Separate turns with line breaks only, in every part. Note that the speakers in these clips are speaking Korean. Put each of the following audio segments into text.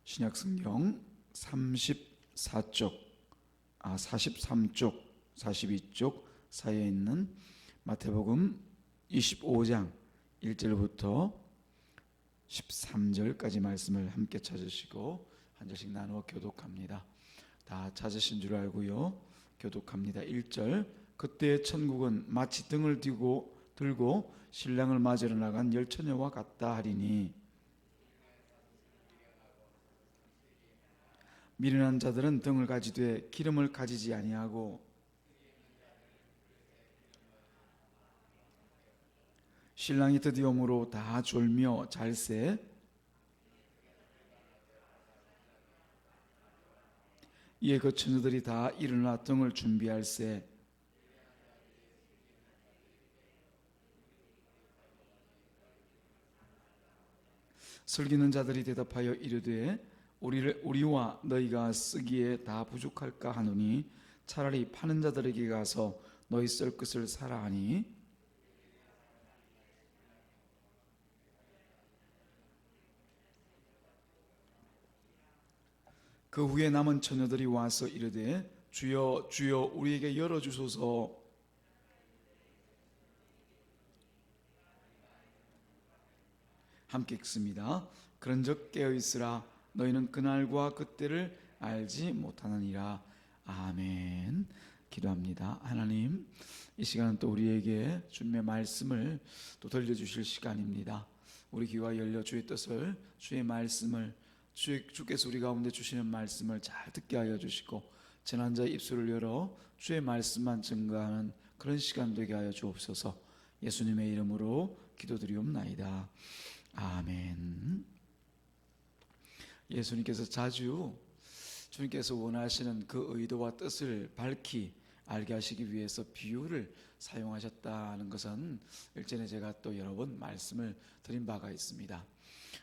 신약성경 43쪽, 42쪽 사이에 있는 마태복음 25장 1절부터 13절까지 말씀을 함께 찾으시고 한 절씩 나누어 교독합니다. 다 찾으신 줄 알고요. 교독합니다. 1절, 그때 천국은 마치 등을 들고 신랑을 맞으러 나간 열처녀와 같다 하리니 미련한 자들은 등을 가지되 기름을 가지지 아니하고 신랑이 드디어 오므로 다 졸며 잘세 이에 그 처녀들이 다 일어나 등을 준비할세 슬기는 자들이 대답하여 이르되 우리와 너희가 쓰기에 다 부족할까 하노니 차라리 파는 자들에게 가서 너희 쓸 것을 사라 하니 그 후에 남은 처녀들이 와서 이르되 주여 주여 우리에게 열어주소서. 함께 읽습니다. 그런즉 깨어있으라 너희는 그날과 그때를 알지 못하느니라. 아멘. 기도합니다. 하나님, 이 시간은 또 우리에게 주님의 말씀을 또 들려주실 시간입니다. 우리 귀가 열려 주의 뜻을, 주의 말씀을, 주께서 우리 가운데 주시는 말씀을 잘 듣게 하여 주시고 지난 자의 입술을 열어 주의 말씀만 증거하는 그런 시간 되게 하여 주옵소서. 예수님의 이름으로 기도드리옵나이다. 아멘. 예수님께서 자주 주님께서 원하시는 그 의도와 뜻을 밝히 알게 하시기 위해서 비유를 사용하셨다는 것은 일전에 제가 또 여러 번 말씀을 드린 바가 있습니다.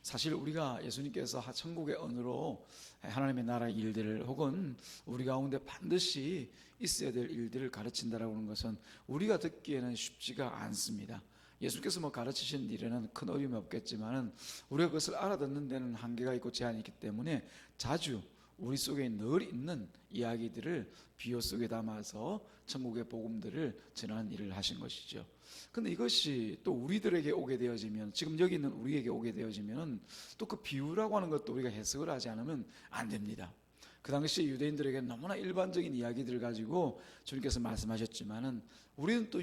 사실 우리가 예수님께서 천국의 언어로 하나님의 나라 일들을 혹은 우리 가운데 반드시 있어야 될 일들을 가르친다라고 하는 것은 우리가 듣기에는 쉽지가 않습니다. 예수께서 가르치신 일에는 큰 어려움이 없겠지만 우리가 그것을 알아듣는 데는 한계가 있고 제한이 있기 때문에 자주 우리 속에 늘 있는 이야기들을 비유 속에 담아서 천국의 복음들을 전하는 일을 하신 것이죠. 근데 이것이 또 우리들에게 오게 되어지면, 지금 여기 있는 우리에게 오게 되어지면 또 그 비유라고 하는 것도 우리가 해석을 하지 않으면 안 됩니다. 그 당시 유대인들에게 너무나 일반적인 이야기들을 가지고 주님께서 말씀하셨지만은 우리는 또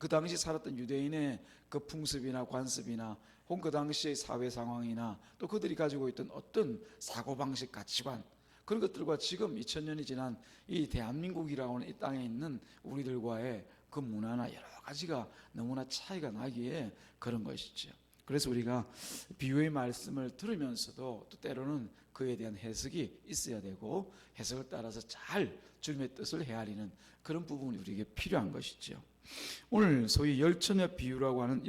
그 당시 살았던 유대인의 그 풍습이나 관습이나 혹은 그 당시의 사회 상황이나 또 그들이 가지고 있던 어떤 사고방식, 가치관, 그런 것들과 지금 2000년이 지난 이 대한민국이라고 하는 이 땅에 있는 우리들과의 그 문화나 여러 가지가 너무나 차이가 나기에 그런 것이죠. 그래서 우리가 비유의 말씀을 들으면서도 또 때로는 그에 대한 해석이 있어야 되고 해석을 따라서 잘 주님의 뜻을 헤아리는 그런 부분이 우리에게 필요한 것이죠. 오늘 소위 열처녀 비유라고 하는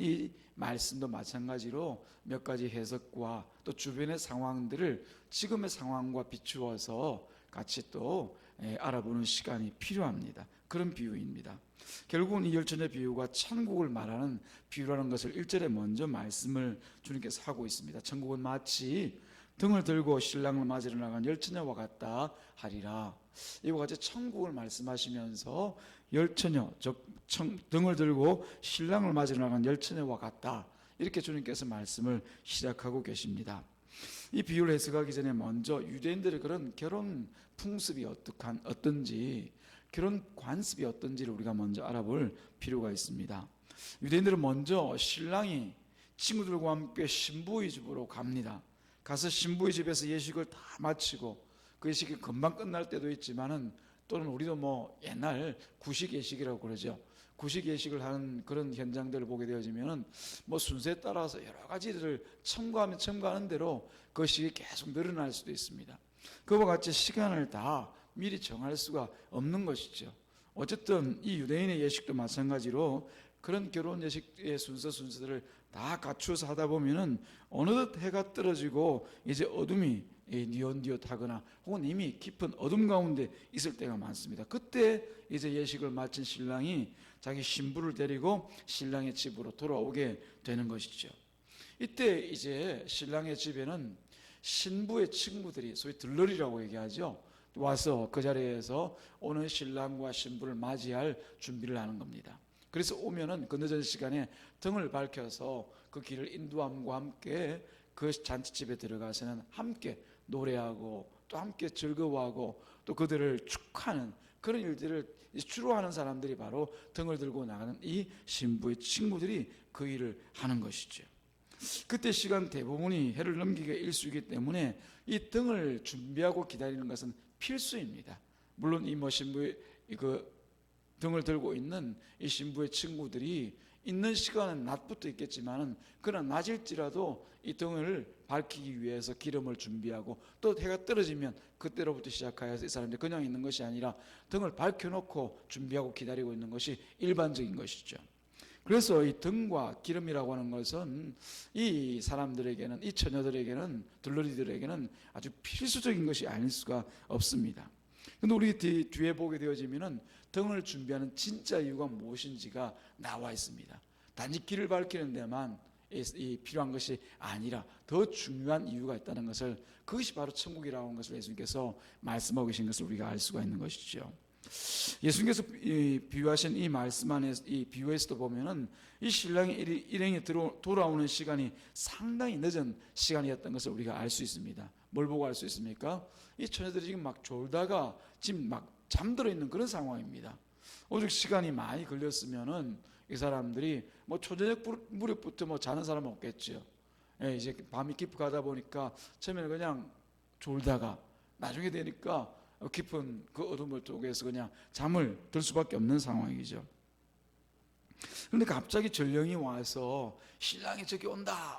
이 말씀도 마찬가지로 몇 가지 해석과 또 주변의 상황들을 지금의 상황과 비추어서 같이 또 알아보는 시간이 필요합니다. 그런 비유입니다. 결국은 이 열처녀 비유가 천국을 말하는 비유라는 것을 1절에 먼저 말씀을 주님께서 하고 있습니다. 천국은 마치 등을 들고 신랑을 맞으러 나간 열처녀와 같다 하리라. 이와 같이 천국을 말씀하시면서 열처녀, 즉 등을 들고 신랑을 맞으러 나간 열처녀와 같다, 이렇게 주님께서 말씀을 시작하고 계십니다. 이 비유를 해석하기 전에 먼저 유대인들의 그런 결혼 풍습이 어떤지, 결혼 관습이 어떤지를 우리가 먼저 알아볼 필요가 있습니다. 유대인들은 먼저 신랑이 친구들과 함께 신부의 집으로 갑니다. 가서 신부의 집에서 예식을 다 마치고 그 예식이 금방 끝날 때도 있지만은 또는 우리도 옛날 구식 예식이라고 그러죠. 구식 예식을 하는 그런 현장들을 보게 되어지면은 순서에 따라서 여러 가지들을 첨가하는 대로 그 시기 계속 늘어날 수도 있습니다. 그와 같이 시간을 다 미리 정할 수가 없는 것이죠. 어쨌든 이 유대인의 예식도 마찬가지로 그런 결혼 예식의 순서들을 다 갖추어서 하다 보면은 어느덧 해가 떨어지고 이제 어둠이 뉘엿뉘엿하거나 혹은 이미 깊은 어둠 가운데 있을 때가 많습니다. 그때 이제 예식을 마친 신랑이 자기 신부를 데리고 신랑의 집으로 돌아오게 되는 것이죠. 이때 이제 신랑의 집에는 신부의 친구들이 소위 들러리라고 얘기하죠. 와서 그 자리에서 오는 신랑과 신부를 맞이할 준비를 하는 겁니다. 그래서 오면은 그 늦은 시간에 등을 밝혀서 그 길을 인도함과 함께 그 잔치집에 들어가서는 함께 노래하고 또 함께 즐거워하고 또 그들을 축하하는 그런 일들을 주로 하는 사람들이 바로 등을 들고 나가는 이 신부의 친구들이 그 일을 하는 것이죠. 그때 시간 대부분이 해를 넘기기가 일수이기 때문에 이 등을 준비하고 기다리는 것은 필수입니다. 물론 이 신부의 그 등을 들고 있는 이 신부의 친구들이 있는 시간은 낮부터 있겠지만은 그러나 낮일지라도 이 등을 밝히기 위해서 기름을 준비하고 또 해가 떨어지면 그때로부터 시작하여서 이 사람들이 그냥 있는 것이 아니라 등을 밝혀놓고 준비하고 기다리고 있는 것이 일반적인 것이죠. 그래서 이 등과 기름이라고 하는 것은 이 사람들에게는, 이 처녀들에게는, 들러리들에게는 아주 필수적인 것이 아닐 수가 없습니다. 근데 우리 뒤에 보게 되어지면은 등을 준비하는 진짜 이유가 무엇인지가 나와 있습니다. 단지 길을 밝히는 데만 이 필요한 것이 아니라 더 중요한 이유가 있다는 것을, 그것이 바로 천국이라고 하는 것을 예수님께서 말씀하고 계신 것을 우리가 알 수가 있는 것이죠. 예수님께서 비유하신 이 말씀 안에서, 이 비유에서도 보면은 이 신랑이 일행이 돌아오는 시간이 상당히 늦은 시간이었던 것을 우리가 알 수 있습니다. 뭘 보고 알 수 있습니까? 이 처녀들이 지금 막 졸다가 지금 막 잠들어 있는 그런 상황입니다. 오직 시간이 많이 걸렸으면은 이 사람들이 뭐 초저녁 무렵부터 뭐 자는 사람은 없겠죠. 예, 이제 밤이 깊게 가다 보니까 처음에는 그냥 졸다가 나중에 되니까 깊은 그 어둠을 속에서 그냥 잠을 들 수밖에 없는 상황이죠. 그런데 갑자기 전령이 와서 신랑이 저기 온다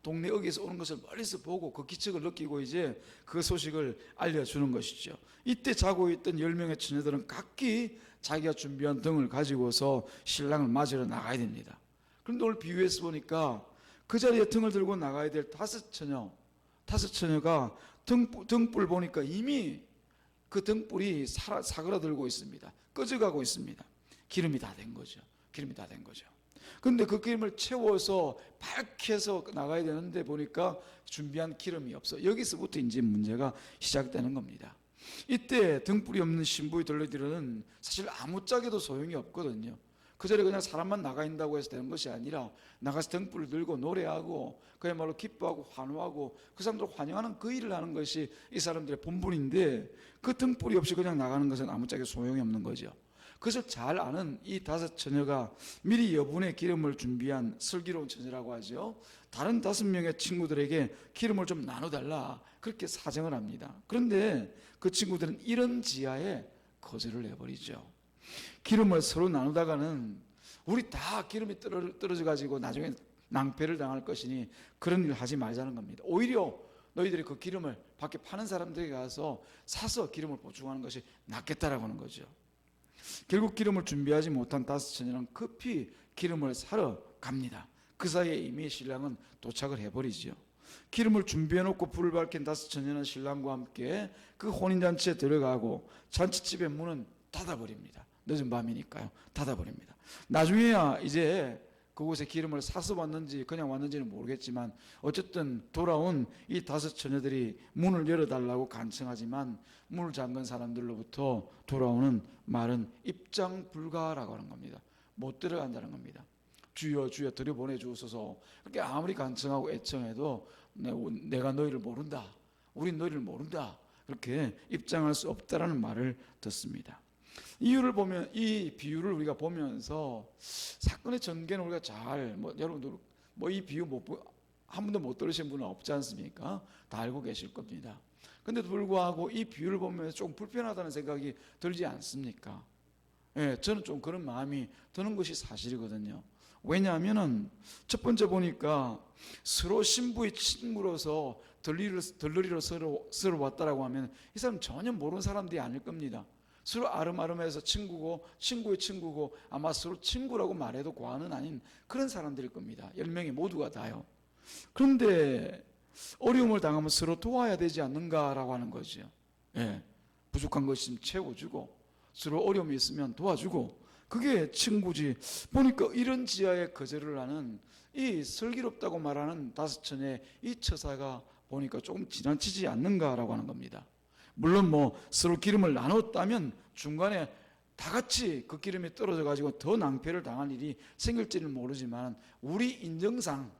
동네 어귀에서 오는 것을 멀리서 보고 그 기척을 느끼고 이제 그 소식을 알려주는 것이죠. 이때 자고 있던 10명의 처녀들은 각기 자기가 준비한 등을 가지고서 신랑을 맞으러 나가야 됩니다. 그런데 오늘 비유에서 보니까 그 자리에 등을 들고 나가야 될 다섯 처녀가 등불 보니까 이미 그 등불이 사그라들고 있습니다. 꺼져가고 있습니다. 기름이 다 된 거죠. 그런데 그 기름을 채워서 밝게 해서 나가야 되는데 보니까 준비한 기름이 없어. 여기서부터 이제 문제가 시작되는 겁니다. 이때 등불이 없는 신부의 들러리들은 사실 아무짝에도 소용이 없거든요. 그 자리에 그냥 사람만 나가 있다고 해서 되는 것이 아니라 나가서 등불을 들고 노래하고 그야말로 기뻐하고 환호하고 그 사람들을 환영하는 그 일을 하는 것이 이 사람들의 본분인데 그 등불이 없이 그냥 나가는 것은 아무짝에 소용이 없는 거죠. 그것을 잘 아는 이 다섯 처녀가 미리 여분의 기름을 준비한 슬기로운 처녀라고 하죠. 다른 5명의 친구들에게 기름을 좀 나눠달라 그렇게 사정을 합니다. 그런데 그 친구들은 이런 지하에 거절을 해버리죠. 기름을 서로 나누다가는 우리 다 기름이 떨어져 가지고 나중에 낭패를 당할 것이니 그런 일을 하지 말자는 겁니다. 오히려 너희들이 그 기름을 밖에 파는 사람들에게 가서 사서 기름을 보충하는 것이 낫겠다라고 하는 거죠. 결국 기름을 준비하지 못한 5처녀는 급히 기름을 사러 갑니다. 그 사이에 이미 신랑은 도착을 해버리죠. 기름을 준비해놓고 불을 밝힌 5처녀는 신랑과 함께 그 혼인잔치에 들어가고 잔치집의 문은 닫아버립니다. 늦은 밤이니까요. 닫아버립니다. 나중에야 이제 그곳에 기름을 사서 왔는지 그냥 왔는지는 모르겠지만 어쨌든 돌아온 이 5처녀들이 문을 열어달라고 간청하지만 문을 잠근 사람들로부터 돌아오는 말은 입장 불가라고 하는 겁니다. 못 들어간다는 겁니다. 주여 주여 들여보내주옵소서. 그렇게 아무리 간청하고 애청해도 내가 너희를 모른다. 우린 너희를 모른다. 그렇게 입장할 수 없다라는 말을 듣습니다. 이유를 보면, 이 비유를 우리가 보면서 사건의 전개는 우리가 잘, 여러분들 이 비유 한 번도 못 들으신 분은 없지 않습니까? 다 알고 계실 겁니다. 근데도 불구하고 이 비유를 보면서 조금 불편하다는 생각이 들지 않습니까? 예, 저는 좀 그런 마음이 드는 것이 사실이거든요. 왜냐하면은 첫 번째 보니까 서로 신부의 친구로서 들러리로 서로 왔다라고 하면 이 사람 전혀 모르는 사람들이 아닐 겁니다. 서로 아름아름해서 친구고 친구의 친구고 아마 서로 친구라고 말해도 과언은 아닌 그런 사람들일 겁니다. 10명이 모두가 다요. 그런데 어려움을 당하면 서로 도와야 되지 않는가라고 하는 거죠. 예, 부족한 것 있으면 채워주고 서로 어려움이 있으면 도와주고 그게 친구지. 보니까 이런 지하에 거절을 하는 이 슬기롭다고 말하는 5처녀의 이 처사가 보니까 조금 지나치지 않는가라고 하는 겁니다. 물론 뭐 서로 기름을 나눴다면 중간에 다 같이 그 기름이 떨어져 가지고 더 낭패를 당할 일이 생길지는 모르지만 우리 인정상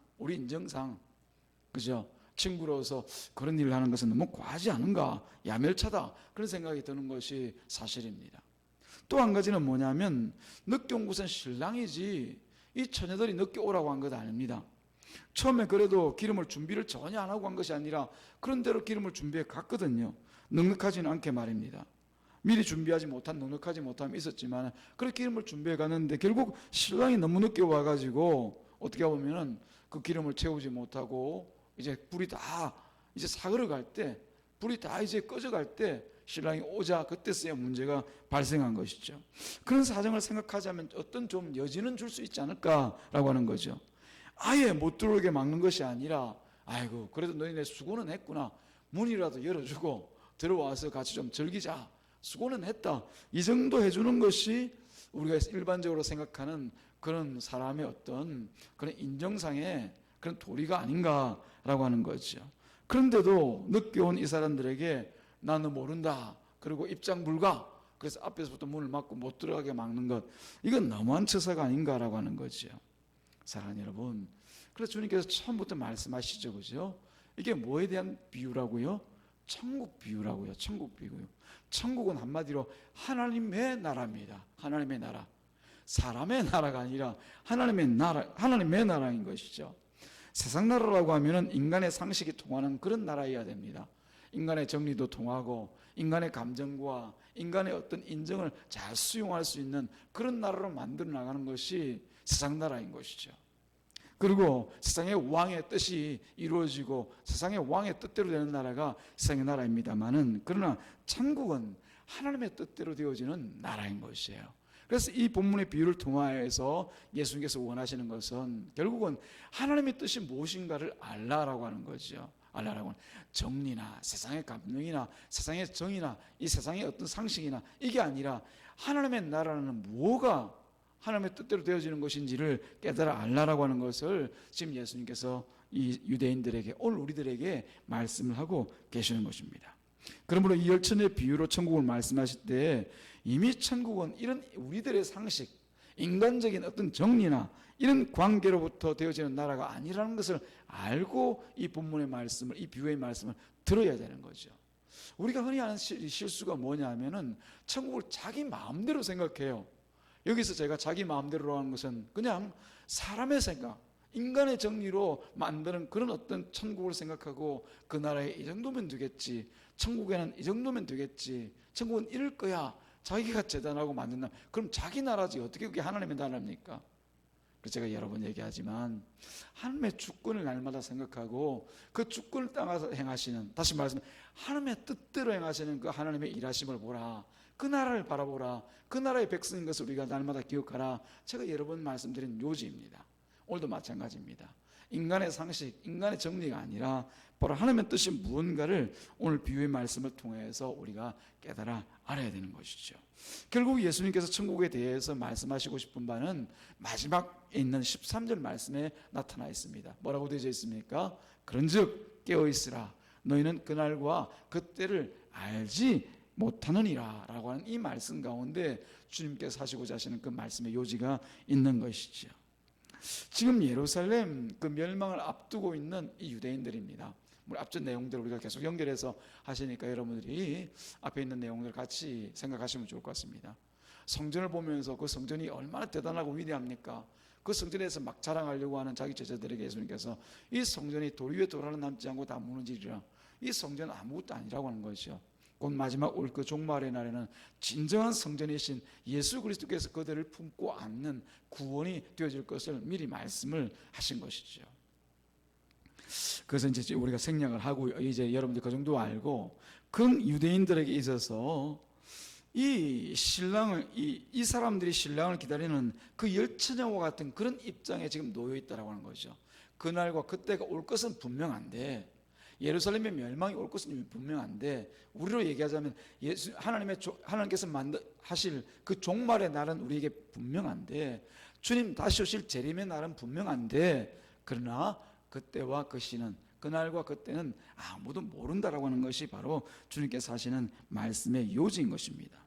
그죠? 친구로서 그런 일을 하는 것은 너무 과하지 않은가, 야멸차다, 그런 생각이 드는 것이 사실입니다. 또 한 가지는 뭐냐면 늦게 온 것은 신랑이지 이 처녀들이 늦게 오라고 한 것 아닙니다. 처음에 그래도 기름을 준비를 전혀 안 하고 간 것이 아니라 그런 대로 기름을 준비해 갔거든요. 넉넉하지는 않게 말입니다. 미리 준비하지 못한 넉넉하지 못함이 있었지만 그렇게 기름을 준비해 갔는데 결국 신랑이 너무 늦게 와가지고 어떻게 보면은 그 기름을 채우지 못하고 이제 불이 다 이제 사그러 갈 때, 불이 다 이제 꺼져 갈 때 신랑이 오자 그때서야 문제가 발생한 것이죠. 그런 사정을 생각하자면 어떤 좀 여지는 줄 수 있지 않을까라고 하는 거죠. 아예 못 들어오게 막는 것이 아니라 아이고 그래도 너희네 수고는 했구나, 문이라도 열어주고 들어와서 같이 좀 즐기자, 수고는 했다, 이 정도 해주는 것이 우리가 일반적으로 생각하는 그런 사람의 어떤 그런 인정상의 그런 도리가 아닌가라고 하는 거죠. 그런데도 늦게 온 이 사람들에게 나는 모른다, 그리고 입장 불가, 그래서 앞에서부터 문을 막고 못 들어가게 막는 것, 이건 너무한 처사가 아닌가라고 하는 거죠. 사랑하는 여러분, 그래서 주님께서 처음부터 말씀하시죠, 그죠? 이게 뭐에 대한 비유라고요? 천국 비유라고요. 천국 비유요. 천국은 한마디로 하나님의 나라입니다. 하나님의 나라. 사람의 나라가 아니라 하나님의 나라, 하나님의 나라인 것이죠. 세상 나라라고 하면은 인간의 상식이 통하는 그런 나라여야 됩니다. 인간의 정리도 통하고 인간의 감정과 인간의 어떤 인정을 잘 수용할 수 있는 그런 나라로 만들어 나가는 것이 세상 나라인 것이죠. 그리고 세상의 왕의 뜻이 이루어지고 세상의 왕의 뜻대로 되는 나라가 세상의 나라입니다만은, 그러나 천국은 하나님의 뜻대로 되어지는 나라인 것이에요. 그래서 이 본문의 비유를 통하여서 예수님께서 원하시는 것은 결국은 하나님의 뜻이 무엇인가를 알라라고 하는 거죠. 알라라고 하는 정리나 세상의 감정이나 세상의 정의나 이 세상의 어떤 상식이나 이게 아니라 하나님의 나라는 뭐가 하나님의 뜻대로 되어지는 것인지를 깨달아 알라라고 하는 것을 지금 예수님께서 이 유대인들에게, 오늘 우리들에게 말씀을 하고 계시는 것입니다. 그러므로 이 열천의 비유로 천국을 말씀하실 때 이미 천국은 이런 우리들의 상식, 인간적인 어떤 정리나 이런 관계로부터 되어지는 나라가 아니라는 것을 알고 이 본문의 말씀을, 이 비유의 말씀을 들어야 되는 거죠. 우리가 흔히 하는 실수가 뭐냐 하면은 천국을 자기 마음대로 생각해요. 여기서 제가 자기 마음대로 하는 것은 그냥 사람의 생각, 인간의 정리로 만드는 그런 어떤 천국을 생각하고 그 나라에 이 정도면 되겠지, 천국에는 이 정도면 되겠지, 천국은 이럴 거야, 자기가 재단하고 만든다. 그럼 자기 나라지 어떻게 그게 하나님의 나라입니까? 그래서 제가 여러 번 얘기하지만 하나님의 주권을 날마다 생각하고 그 주권을 따라서 행하시는, 다시 말하면 하나님의 뜻대로 행하시는 그 하나님의 일하심을 보라, 그 나라를 바라보라, 그 나라의 백성인 것을 우리가 날마다 기억하라. 제가 여러 번 말씀드린 요지입니다. 오늘도 마찬가지입니다. 인간의 상식, 인간의 정리가 아니라 바로 하나님의 뜻이 무언가를 오늘 비유의 말씀을 통해서 우리가 깨달아 알아야 되는 것이죠. 결국 예수님께서 천국에 대해서 말씀하시고 싶은 바는 마지막에 있는 13절 말씀에 나타나 있습니다. 뭐라고 되어 있습니까? 그런즉 깨어있으라, 너희는 그날과 그때를 알지 못하느니라 라고 하는 이 말씀 가운데 주님께서 하시고자 하시는 그 말씀의 요지가 있는 것이죠. 지금 예루살렘 그 멸망을 앞두고 있는 이 유대인들입니다. 앞전 내용들을 우리가 계속 연결해서 하시니까 여러분들이 앞에 있는 내용들 같이 생각하시면 좋을 것 같습니다. 성전을 보면서 그 성전이 얼마나 대단하고 위대합니까? 그 성전에서 막 자랑하려고 하는 자기 제자들에게 예수님께서 이 성전이 돌 위에 돌 하나 남지 않고 다 무너지리라, 이 성전은 아무것도 아니라고 하는 것이죠. 곧 마지막 올 그 종말의 날에는 진정한 성전이신 예수 그리스도께서 그들을 품고 안는 구원이 되어질 것을 미리 말씀을 하신 것이죠. 그래서 이제 우리가 생략을 하고 이제 여러분들 그 정도 알고, 그 유대인들에게 있어서 이 신랑을 이 사람들이 신랑을 기다리는 그 열처녀와 같은 그런 입장에 지금 놓여 있다라고 하는 거죠. 그날과 그때가 올 것은 분명한데, 예루살렘의 멸망이 올 것은 분명한데, 우리로 얘기하자면 하나님께서 하실 그 종말의 날은 우리에게 분명한데, 주님 다시 오실 재림의 날은 분명한데, 그러나 그때와 그 시는 그날과 그때는 아무도 모른다라고 하는 것이 바로 주님께서 하시는 말씀의 요지인 것입니다.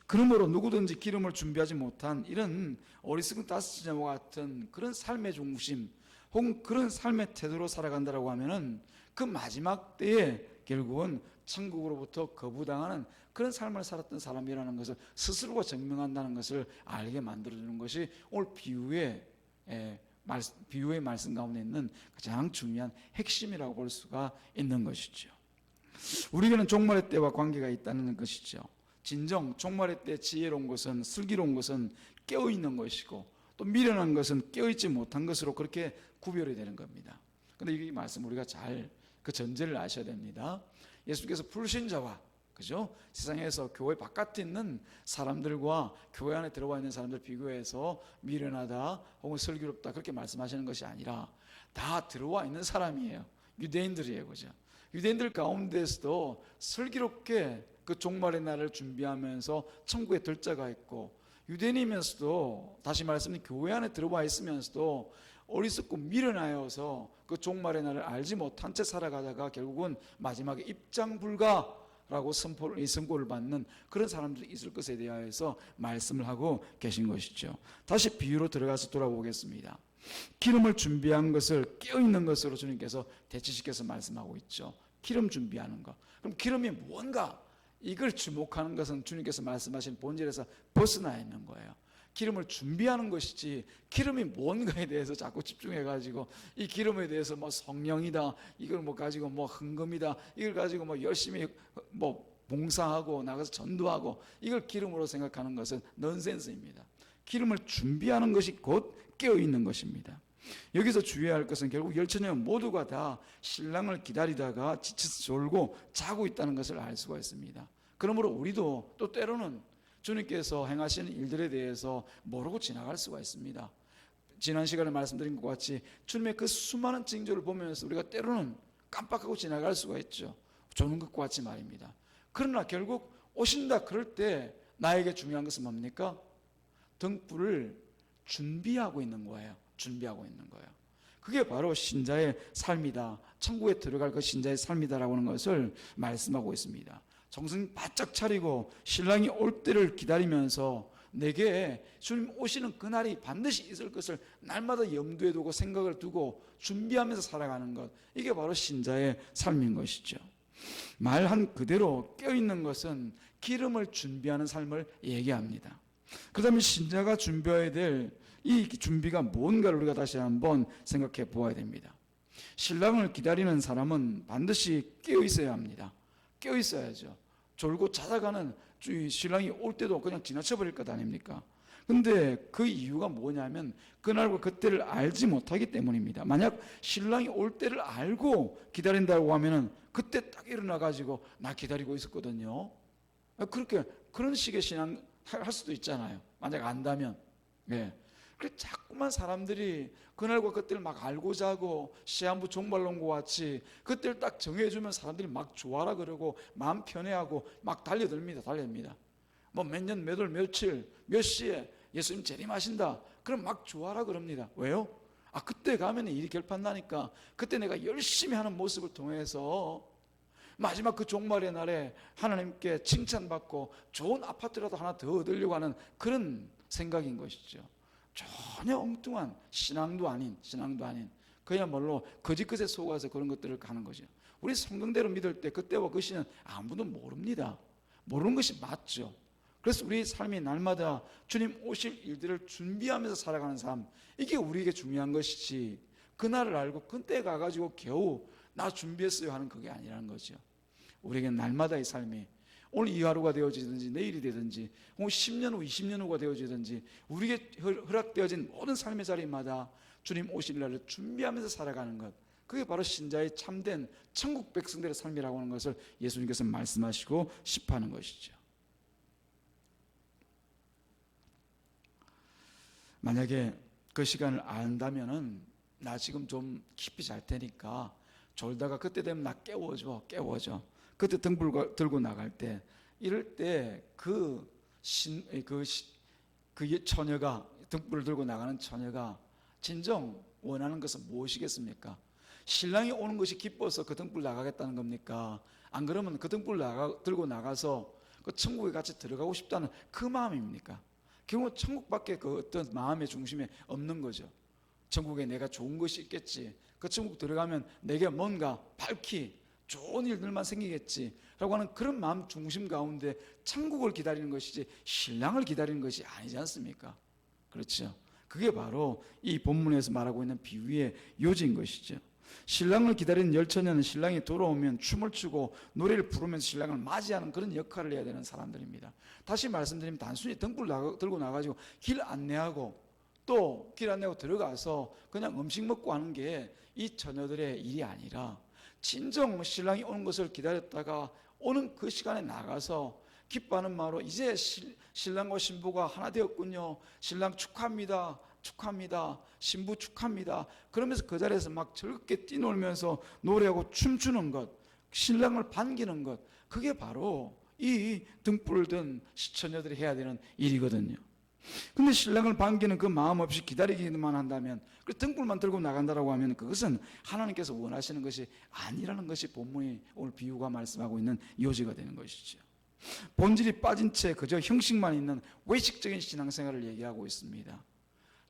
그러므로 누구든지 기름을 준비하지 못한 이런 어리석은 다스지냐와 같은 그런 삶의 중심 혹은 그런 삶의 태도로 살아간다라고 하면은 그 마지막 때에 결국은 천국으로부터 거부당하는 그런 삶을 살았던 사람이라는 것을 스스로가 증명한다는 것을 알게 만들어주는 것이 오늘 비유의 말씀 가운데 있는 가장 중요한 핵심이라고 볼 수가 있는 것이죠. 우리에게는 종말의 때와 관계가 있다는 것이죠. 진정 종말의 때 지혜로운 것은, 슬기로운 것은 깨어있는 것이고, 또 미련한 것은 깨어있지 못한 것으로 그렇게 구별이 되는 겁니다. 그런데 이 말씀 우리가 잘 그 전제를 아셔야 됩니다. 예수께서 불신자와 그죠? 세상에서 교회 바깥에 있는 사람들과 교회 안에 들어와 있는 사람들 비교해서 미련하다 혹은 슬기롭다 그렇게 말씀하시는 것이 아니라 다 들어와 있는 사람이에요. 유대인들이에요, 그죠? 유대인들 가운데서도 슬기롭게 그 종말의 날을 준비하면서 천국에 들 자가 있고, 유대인이면서도 다시 말씀드린 교회 안에 들어와 있으면서도 어리석고 미련하여서 그 종말의 날을 알지 못한 채 살아가다가 결국은 마지막에 입장 불가라고 선고를 받는 그런 사람들이 있을 것에 대하여서 말씀을 하고 계신 것이죠. 다시 비유로 들어가서 돌아보겠습니다. 기름을 준비한 것을 깨어있는 것으로 주님께서 대치시켜서 말씀하고 있죠. 기름 준비하는 것. 그럼 기름이 뭔가? 이걸 주목하는 것은 주님께서 말씀하신 본질에서 벗어나 있는 거예요. 기름을 준비하는 것이지 기름이 뭔가에 대해서 자꾸 집중해가지고 이 기름에 대해서 뭐 성령이다, 이걸 뭐 가지고 뭐 헌금이다, 이걸 가지고 뭐 열심히 뭐 봉사하고 나가서 전도하고 이걸 기름으로 생각하는 것은 넌센스입니다. 기름을 준비하는 것이 곧 깨어있는 것입니다. 여기서 주의해야 할 것은 결국 열처녀 모두가 다 신랑을 기다리다가 지쳐서 졸고 자고 있다는 것을 알 수가 있습니다. 그러므로 우리도 또 때로는 주님께서 행하시는 일들에 대해서 모르고 지나갈 수가 있습니다. 지난 시간에 말씀드린 것 같이 주님의 그 수많은 징조를 보면서 우리가 때로는 깜빡하고 지나갈 수가 있죠. 조는 것과 같이 말입니다. 그러나 결국 오신다 그럴 때 나에게 중요한 것은 뭡니까? 등불을 준비하고 있는 거예요. 준비하고 있는 거예요. 그게 바로 신자의 삶이다. 천국에 들어갈 그 신자의 삶이다라고 하는 것을 말씀하고 있습니다. 정신 바짝 차리고 신랑이 올 때를 기다리면서 내게 주님 오시는 그날이 반드시 있을 것을 날마다 염두에 두고 생각을 두고 준비하면서 살아가는 것, 이게 바로 신자의 삶인 것이죠. 말한 그대로 깨어있는 것은 기름을 준비하는 삶을 얘기합니다. 그 다음에 신자가 준비해야 될 이 준비가 뭔가를 우리가 다시 한번 생각해 보아야 됩니다. 신랑을 기다리는 사람은 반드시 깨어 있어야 합니다. 깨어 있어야죠. 졸고 자다가는 신랑이 올 때도 그냥 지나쳐 버릴 것 아닙니까? 근데 그 이유가 뭐냐면 그날과 그때를 알지 못하기 때문입니다. 만약 신랑이 올 때를 알고 기다린다고 하면은 그때 딱 일어나 가지고 나 기다리고 있었거든요. 그렇게 그런 식의 신앙 할 수도 있잖아요. 만약 안다면. 예. 그래 자꾸만 사람들이 그날과 그때를 막 알고 자고 시한부 종말론과 같이 그때를 딱 정해주면 사람들이 막 좋아라 그러고 마음 편해하고 막 달려듭니다. 뭐 몇 년, 몇 월, 며칠, 몇 시에 예수님 재림하신다. 그럼 막 좋아라 그럽니다. 왜요? 그때 가면 일이 결판나니까 그때 내가 열심히 하는 모습을 통해서 마지막 그 종말의 날에 하나님께 칭찬받고 좋은 아파트라도 하나 더 얻으려고 하는 그런 생각인 것이죠. 전혀 엉뚱한 신앙도 아닌 그야말로 거짓것에 속아서 그런 것들을 가는 거죠. 우리 성경대로 믿을 때 그때와 그 시는 아무도 모릅니다. 모르는 것이 맞죠. 그래서 우리 삶이 날마다 주님 오실 일들을 준비하면서 살아가는 삶, 이게 우리에게 중요한 것이지 그날을 알고 그때 가가지고 겨우 나 준비했어요 하는 그게 아니라는 거죠. 우리에게 날마다의 삶이 오늘 이 하루가 되어지든지 내일이 되든지 혹은 10년 후 20년 후가 되어지든지 우리에게 허락되어진 모든 삶의 자리마다 주님 오실 날을 준비하면서 살아가는 것, 그게 바로 신자의 참된 천국 백성들의 삶이라고 하는 것을 예수님께서 말씀하시고 싶어하는 것이죠. 만약에 그 시간을 안다면은 나 지금 좀 깊이 잘 테니까 졸다가 그때 되면 나 깨워줘. 그때 등불 들고 나갈 때, 이럴 때 그 처녀가 등불을 들고 나가는 처녀가 진정 원하는 것은 무엇이겠습니까? 신랑이 오는 것이 기뻐서 그 등불 나가겠다는 겁니까? 안 그러면 그 등불 들고 나가서 그 천국에 같이 들어가고 싶다는 그 마음입니까? 결국 천국밖에 그 어떤 마음의 중심에 없는 거죠. 천국에 내가 좋은 것이 있겠지, 그 천국 들어가면 내게 뭔가 밝히 좋은 일들만 생기겠지 라고 하는 그런 마음 중심 가운데 천국을 기다리는 것이지 신랑을 기다리는 것이 아니지 않습니까? 그렇죠. 그게 바로 이 본문에서 말하고 있는 비유의 요지인 것이죠. 신랑을 기다리는 열처녀는 신랑이 돌아오면 춤을 추고 노래를 부르면서 신랑을 맞이하는 그런 역할을 해야 되는 사람들입니다. 다시 말씀드리면 단순히 등불 들고 나가지고 길 안내하고 또 길 안내하고 들어가서 그냥 음식 먹고 하는 게 이 처녀들의 일이 아니라 진정 신랑이 오는 것을 기다렸다가 오는 그 시간에 나가서 기뻐하는 마음으로 이제 신랑과 신부가 하나 되었군요. 신랑 축하합니다. 축하합니다. 신부 축하합니다. 그러면서 그 자리에서 막 즐겁게 뛰놀면서 노래하고 춤추는 것, 신랑을 반기는 것, 그게 바로 이 등불을 든 시처녀들이 해야 되는 일이거든요. 근데 신랑을 반기는 그 마음 없이 기다리기만 한다면, 그 등불만 들고 나간다라고 하면 그것은 하나님께서 원하시는 것이 아니라는 것이 본문이 오늘 비유가 말씀하고 있는 요지가 되는 것이죠. 본질이 빠진 채 그저 형식만 있는 외식적인 신앙생활을 얘기하고 있습니다.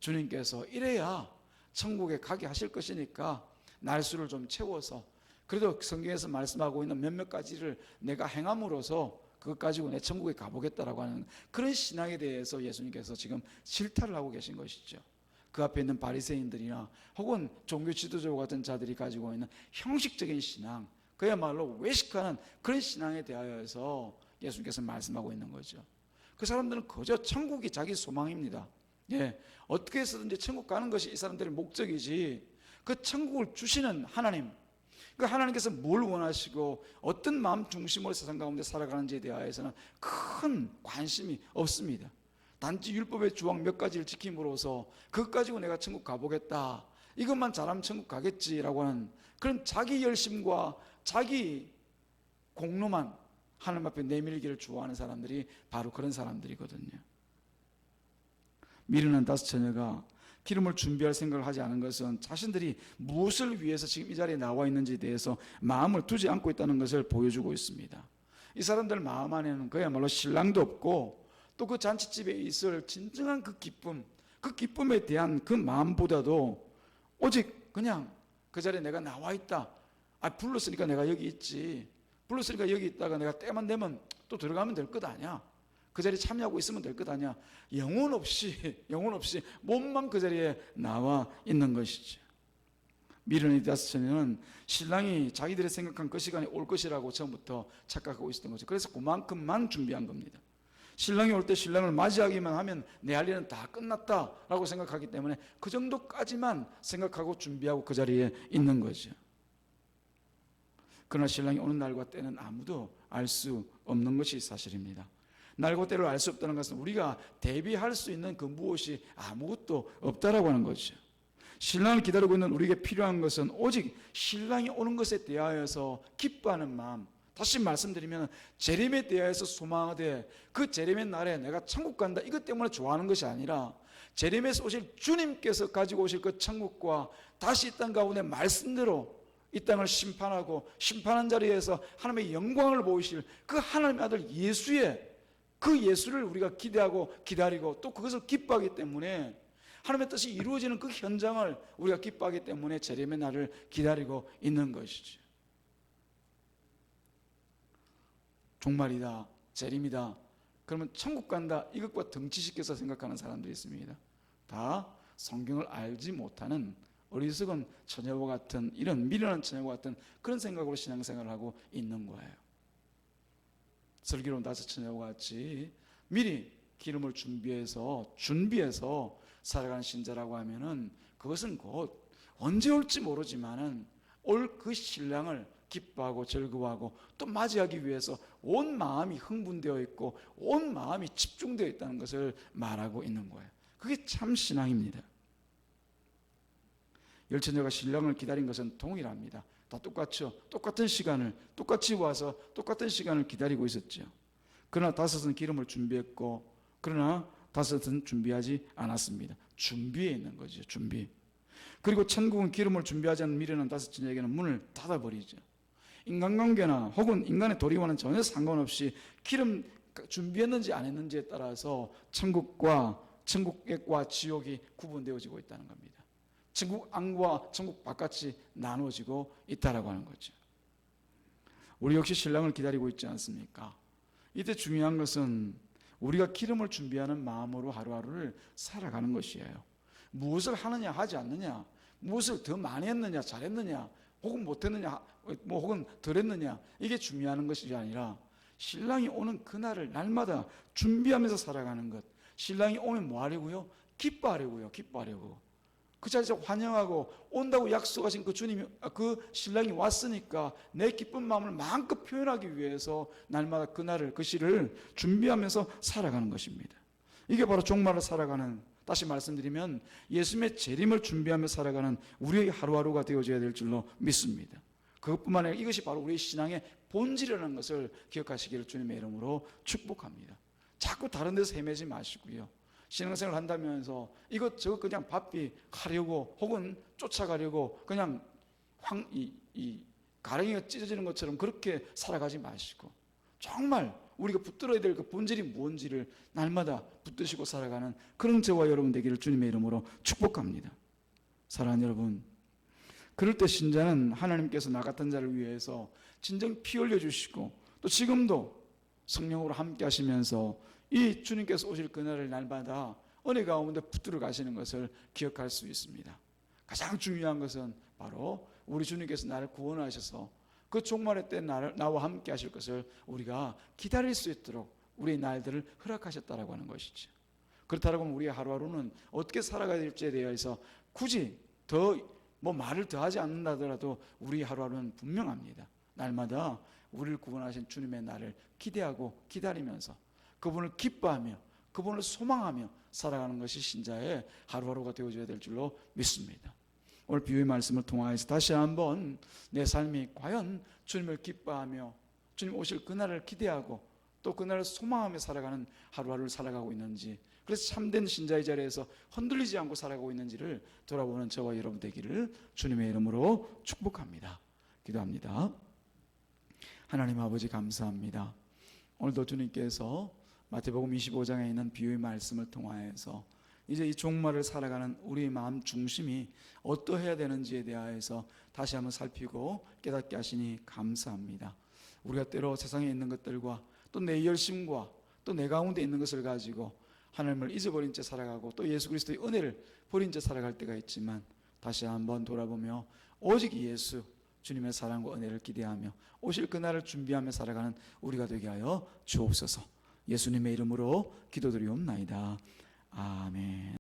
주님께서 이래야 천국에 가게 하실 것이니까 날수를 좀 채워서, 그래도 성경에서 말씀하고 있는 몇몇 가지를 내가 행함으로써 그것 가지고 내 천국에 가보겠다라고 하는 그런 신앙에 대해서 예수님께서 지금 실타를 하고 계신 것이죠. 그 앞에 있는 바리새인들이나 혹은 종교 지도자 같은 자들이 가지고 있는 형식적인 신앙, 그야말로 외식하는 그런 신앙에 대하여서 예수님께서 말씀하고 있는 거죠. 그 사람들은 그저 천국이 자기 소망입니다. 어떻게 해서든지 천국 가는 것이 이 사람들의 목적이지, 그 천국을 주시는 하나님, 그 하나님께서 뭘 원하시고 어떤 마음 중심으로 세상 가운데 살아가는지에 대하여서는 큰 관심이 없습니다. 단지 율법의 조항 몇 가지를 지킴으로써 그것 가지고 내가 천국 가보겠다, 이것만 잘하면 천국 가겠지라고 하는 그런 자기 열심과 자기 공로만 하나님 앞에 내밀기를 좋아하는 사람들이 바로 그런 사람들이거든요. 미련한 다섯 처녀가 기름을 준비할 생각을 하지 않은 것은 자신들이 무엇을 위해서 지금 이 자리에 나와 있는지에 대해서 마음을 두지 않고 있다는 것을 보여주고 있습니다. 이 사람들 마음 안에는 그야말로 신랑도 없고 또 그 잔치집에 있을 진정한 그 기쁨, 그 기쁨에 대한 그 마음보다도 오직 그냥 그 자리에 내가 나와 있다, 불렀으니까 내가 여기 있지, 불렀으니까 여기 있다가 내가 때만 되면 또 들어가면 될 것 아니야, 그 자리에 참여하고 있으면 될 것 아니야, 영혼 없이 몸만 그 자리에 나와 있는 것이죠. 미련한 다섯 처녀는 신랑이 자기들이 생각한 그 시간에 올 것이라고 처음부터 착각하고 있었던 거죠. 그래서 그만큼만 준비한 겁니다. 신랑이 올 때 신랑을 맞이하기만 하면 내 할 일은 다 끝났다라고 생각하기 때문에 그 정도까지만 생각하고 준비하고 그 자리에 있는 거죠. 그러나 신랑이 오는 날과 때는 아무도 알 수 없는 것이 사실입니다. 날과 때를 알 수 없다는 것은 우리가 대비할 수 있는 그 무엇이 아무것도 없다라고 하는 거죠. 신랑을 기다리고 있는 우리에게 필요한 것은 오직 신랑이 오는 것에 대하여서 기뻐하는 마음, 다시 말씀드리면 재림에 대하여서 소망하되 그 재림의 날에 내가 천국 간다, 이것 때문에 좋아하는 것이 아니라 재림에서 오실 주님께서 가지고 오실 그 천국과 다시 이 땅 가운데 말씀대로 이 땅을 심판하고 심판한 자리에서 하나님의 영광을 보이실 그 하나님의 아들 예수의 그 예수를 우리가 기대하고 기다리고 또 그것을 기뻐하기 때문에 하나님의 뜻이 이루어지는 그 현장을 우리가 기뻐하기 때문에 재림의 날을 기다리고 있는 것이죠. 종말이다, 재림이다, 그러면 천국 간다, 이것과 등치시켜서 생각하는 사람들이 있습니다. 다 성경을 알지 못하는 어리석은 처녀와 같은, 이런 미련한 처녀와 같은 그런 생각으로 신앙생활을 하고 있는 거예요. 슬기로운 다섯 처녀와 같이 미리 기름을 준비해서 살아가는 신자라고 하면은 그것은 곧 언제 올지 모르지만은 올 그 신랑을 기뻐하고 즐거워하고 또 맞이하기 위해서 온 마음이 흥분되어 있고 온 마음이 집중되어 있다는 것을 말하고 있는 거예요. 그게 참 신앙입니다. 열처녀가 신랑을 기다린 것은 동일합니다. 다 똑같죠. 똑같은 시간을, 똑같이 와서 똑같은 시간을 기다리고 있었죠. 그러나 다섯은 기름을 준비했고, 그러나 다섯은 준비하지 않았습니다. 준비에 있는 거죠. 준비. 그리고 천국은 기름을 준비하지 않는 미련한 다섯째에게는 문을 닫아버리죠. 인간관계나 혹은 인간의 도리와는 전혀 상관없이 기름 준비했는지 안 했는지에 따라서 천국과 지옥이 구분되어지고 있다는 겁니다. 천국 안과 천국 바깥이 나눠지고 있다라고 하는 거죠. 우리 역시 신랑을 기다리고 있지 않습니까? 이때 중요한 것은 우리가 기름을 준비하는 마음으로 하루하루를 살아가는 것이에요. 무엇을 하느냐 하지 않느냐, 무엇을 더 많이 했느냐 잘했느냐 혹은 못했느냐 혹은 덜했느냐, 이게 중요한 것이 아니라 신랑이 오는 그날을 날마다 준비하면서 살아가는 것. 신랑이 오면 뭐 하려고요? 기뻐하려고요. 기뻐하려고. 그 자리에서 환영하고 온다고 약속하신 그 주님이, 그 신랑이 왔으니까 내 기쁜 마음을 마음껏 표현하기 위해서 날마다 그날을, 그 시를 준비하면서 살아가는 것입니다. 이게 바로 종말을 살아가는, 다시 말씀드리면 예수님의 재림을 준비하며 살아가는 우리의 하루하루가 되어져야 될 줄로 믿습니다. 그것뿐만 아니라 이것이 바로 우리의 신앙의 본질이라는 것을 기억하시기를 주님의 이름으로 축복합니다. 자꾸 다른 데서 헤매지 마시고요. 신앙생활을 한다면서 이것저것 그냥 바삐 하려고 혹은 쫓아가려고 그냥 가랭이가 찢어지는 것처럼 그렇게 살아가지 마시고, 정말 우리가 붙들어야 될 그 본질이 뭔지를 날마다 붙드시고 살아가는 그런 저와 여러분 되기를 주님의 이름으로 축복합니다. 사랑하는 여러분, 그럴 때 신자는 하나님께서 나 같은 자를 위해서 진정 피 흘려주시고 또 지금도 성령으로 함께 하시면서 이 주님께서 오실 그날을 날마다 은혜 가운데 붙들어 가시는 것을 기억할 수 있습니다. 가장 중요한 것은 바로 우리 주님께서 나를 구원하셔서 그 종말의 때 나와 함께 하실 것을 우리가 기다릴 수 있도록 우리의 날들을 허락하셨다라고 하는 것이죠. 그렇다고 하면 우리의 하루하루는 어떻게 살아가야 될지에 대해서 굳이 말을 더하지 않는다더라도 우리 하루하루는 분명합니다. 날마다 우리를 구원하신 주님의 날을 기대하고 기다리면서 그분을 기뻐하며 그분을 소망하며 살아가는 것이 신자의 하루하루가 되어줘야 될 줄로 믿습니다. 오늘 비유의 말씀을 통하여서 다시 한번 내 삶이 과연 주님을 기뻐하며 주님 오실 그날을 기대하고 또 그날을 소망하며 살아가는 하루하루를 살아가고 있는지, 그래서 참된 신자의 자리에서 흔들리지 않고 살아가고 있는지를 돌아보는 저와 여러분 되기를 주님의 이름으로 축복합니다. 기도합니다. 하나님 아버지 감사합니다. 오늘도 주님께서 마태복음 25장에 있는 비유의 말씀을 통하여서 이제 이 종말을 살아가는 우리의 마음 중심이 어떠해야 되는지에 대하여서 다시 한번 살피고 깨닫게 하시니 감사합니다. 우리가 때로 세상에 있는 것들과 또 내 열심과 또 내 가운데 있는 것을 가지고 하나님을 잊어버린 채 살아가고 또 예수 그리스도의 은혜를 버린 채 살아갈 때가 있지만, 다시 한번 돌아보며 오직 예수 주님의 사랑과 은혜를 기대하며 오실 그날을 준비하며 살아가는 우리가 되게 하여 주옵소서. 예수님의 이름으로 기도드리옵나이다. 아멘.